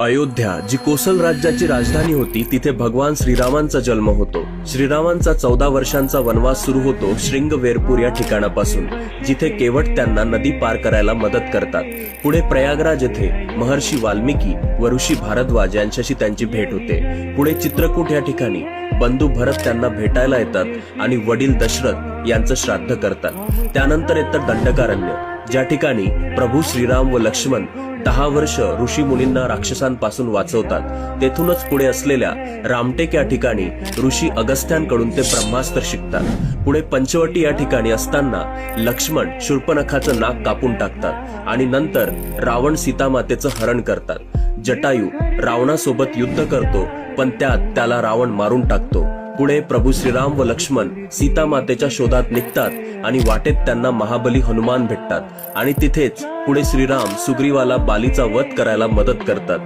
अयोध्या जी कोसल राज्याची राजधानी होती, तिथे भगवान श्रीरामांचा जन्म होतो। श्रीरामांचा 14 वर्षांचा वनवास सुरू होतो श्रृंगवेरपूर या ठिकाणापासून, जिथे केवट त्यांना नदी पार करायला मदत करतात। पुढे प्रयागराज येथे महर्षी वाल्मिकी व ऋषी भारद्वाज यांच्याशी त्यांची भेट होते। पुढे चित्रकूट या ठिकाणी बंधू भरत त्यांना भेटायला येतात आणि वडील दशरथ यांचं श्राद्ध करतात। त्यानंतर येतं दंडकारण्य, ज्या ठिकाणी प्रभू श्रीराम व लक्ष्मण 10 वर्ष ऋषी मुनींना राक्षसांपासून वाचवतात। तेथूनच पुढे असलेल्या रामटेक या ठिकाणी ऋषी अगस्त्यांकडून ते ब्रह्मास्त्र शिकतात। पुढे पंचवटी या ठिकाणी असताना लक्ष्मण शूर्पणखाचं नाक कापून टाकतात आणि नंतर रावण सीतामातेचं हरण करतात। जटायू रावणासोबत युद्ध करतो, पण त्यात त्याला रावण मारून टाकतो। पुढे प्रभू श्रीराम व लक्ष्मण सीतामातेच्या शोधात निघतात आणि वाटेत त्यांना महाबली हनुमान भेटतात आणि तिथेच पुढे श्रीराम सुग्रीवाला बालीचा वध करायला मदत करतात।